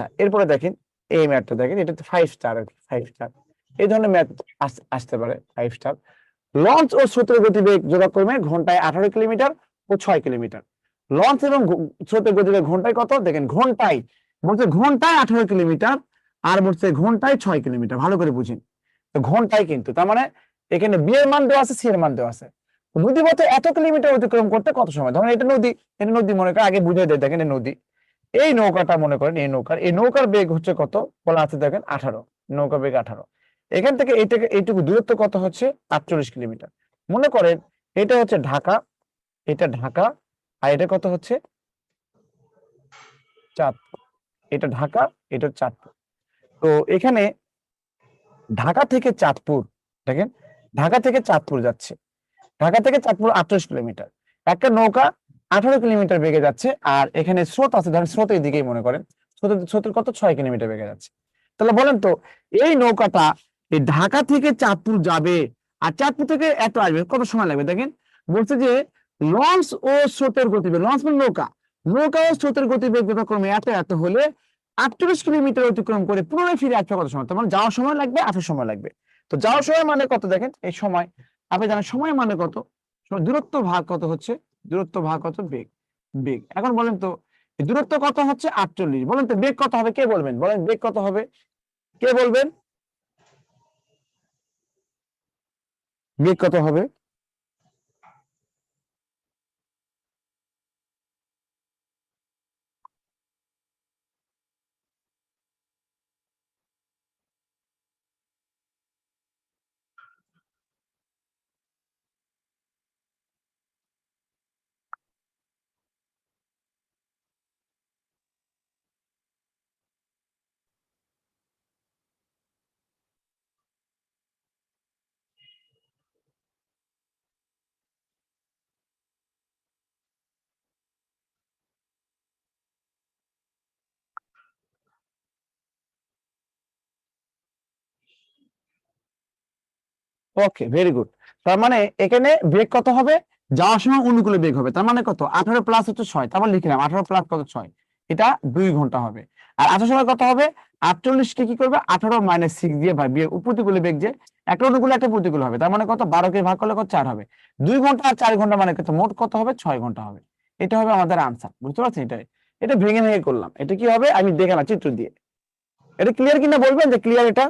আচ্ছা, এরপরে দেখেন এই ম্যাথটা দেখেন, এটা তো 5 স্টার, 5 স্টার এই ধরনের ম্যাথ আসতে পারে 5 স্টার। লঞ্চ ও স্রোতের গতিবেগ যথাক্রমে ঘন্টায় 18 কিলোমিটার ও 6 কিলোমিটার। লঞ্চ এবং স্রোতের গতিবেগ ঘন্টায় কত দেখেন, ঘন্টায় বলছে ঘন্টায় 18 কিলোমিটার আর বলছে ঘন্টায় 6 কিলোমিটার। ভালো করে বুঝেন, তো ঘন্টায় কিন্তু তার মানে এখানে বি এর মান দেওয়া আছে, সি এর মান দেওয়া আছে। নদীপথে এত কিলোমিটার অতিক্রম করতে কত সময়? ধরেন এটা নদী, এটা নদী মনে করেন, আগে বুঝে দেয় দেখেন নদী। এই নৌকাটা মনে করেন, এই নৌকার বেগ হচ্ছে কত বলা আছে দেখেন 18, নৌকা বেগ 18। এখান থেকে এইটুকু দূরত্ব কত হচ্ছে 48 কিলোমিটার। মনে করেন এটা হচ্ছে ঢাকা, এটা ঢাকা, আর এটা কত হচ্ছে চাঁদপুর। এটা ঢাকা, এটা চাঁদপুর। তো এখানে ঢাকা থেকে চাঁদপুর দেখেন, ঢাকা থেকে চাঁদপুর যাচ্ছে, ঢাকা থেকে চাঁদপুর 28 কিলোমিটার। একটা নৌকা 18 কিলোমিটার বেগে যাচ্ছে, আর এখানে স্রোত আছে, ধরেন স্রোতের দিকেই মনে করেন, স্রোতের কত 6 কিলোমিটার বেগে যাচ্ছে। তাহলে বলেন তো এই নৌকাটা এই ঢাকা থেকে চাঁদপুর যাবে আর চাঁদপুর থেকে এত আসবে, কত সময় লাগবে দেখেন। বলছে যে লঞ্চ ও স্রোতের গতিবেগ, লঞ্চ মানে নৌকা, নৌকা ও স্রোতের গতিবেগ যথাক্রমে এত এত হলে 48 কিলোমিটার অতিক্রম করে পুনরায় ফিরে আসবে কত সময়? তার মানে যাওয়ার সময় লাগবে 18 সময় লাগবে। তো যাওয়ার সময় মানে কত দেখেন, এই সময় আপনি জানেন সময় মানে কত, দূরত্ব ভাগ কত হচ্ছে, দূরত্ব ভাগ কত বেগ, বেগ। এখন বলেন তো এই দূরত্ব কত হচ্ছে 48, বলেন তো বেগ কত হবে, কে বলবেন, বলেন বেগ কত হবে, কে বলবেন বেগ কত হবে? ওকে, ভেরি গুড। তার মানে এখানে বেগ কত হবে, যাওয়ার সময় অনুকূলে বেগ হবে, তার মানে কত 18 প্লাস হচ্ছে 6, তারপর লিখলাম 18 প্লাস কত 6, এটা 2 ঘন্টা হবে। আর আসার সময় কত হবে 48 কে কি করবে 18 মাইনাস 6 দিয়ে ভাগ, বিয়োগ প্রতিকূলে বেগ যে একটা অনুকূলে একটা প্রতিকূল হবে, তার মানে কত 12 কে ভাগ করলে কত 4 হবে। 2 ঘন্টা আর 4 ঘন্টা মানে কত, মোট কত হবে 6 ঘন্টা হবে। এটা হবে আমাদের আনসার, বুঝতে পারছেন? এটা এটা ভেঙে ভেঙে করলাম, এটা কি হবে আমি দেখালাম চিত্র দিয়ে। এটা ক্লিয়ার কিনা বলবেন যে ক্লিয়ার এটা?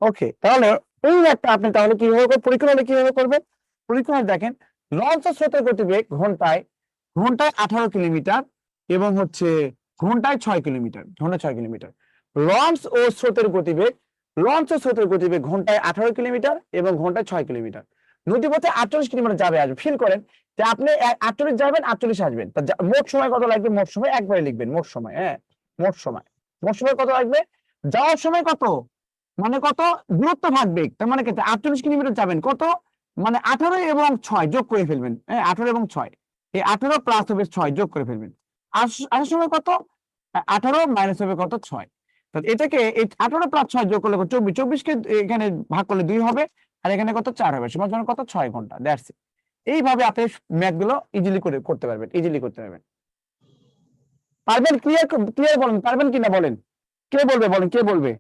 ওকে, তাহলে এই একটা আপনি তাহলে কিভাবে পরীক্ষা হলে কিভাবে করবেন? পরীক্ষা দেখেন লঞ্চ স্রোতের গতিবেগ ঘন্টায় ঘন্টায় 18 কিলোমিটার এবং হচ্ছে ঘন্টায় 6 কিলোমিটার, ঘন্টায় 6 কিলোমিটার। লঞ্চ ও স্রোতের গতিবেগ, লঞ্চ ও স্রোতের গতিবেগ ঘন্টায় 18 কিলোমিটার এবং ঘন্টায় 6 কিলোমিটার। নদীপথে 48 কিলোমিটার যাবে আসবে, ফিল করেন যে আপনি 48 যাবেন 48 আসবেন, তা মোট সময় কত লাগবে, মোট সময় একবারে লিখবেন, মোট সময়, হ্যাঁ মোট সময়, মোট সময় কত লাগবে, যাওয়ার সময় কত মানে কত দূরত্ব ভাগ বেগ, তার মানে কত 48 কিলোমিটার যাবেন কত মানে 18 এবং 6 যোগ করে ফেলবেন, হ্যাঁ 18 এবং 6, এই 18 প্লাস হবে 6 যোগ করে ফেলবেন। আসার সময় কত 18 মাইনাস হবে কত 6, তাহলে এটাকে এই 18 প্লাস 6 যোগ করলে 24, 24 কে এখানে ভাগ করলে 2 হবে, আর এখানে কত 4 হবে, সমান সমান কত 6 ঘন্টা। That's it. এইভাবে আপনি ম্যাথ গুলো ইজিলি করে করতে পারবেন, ইজিলি করতে পারবেন। পারবেন? ক্লিয়ার ক্লিয়ার বলেন, পারবেন কিনা বলেন, কে বলবে, বলেন কে বলবে?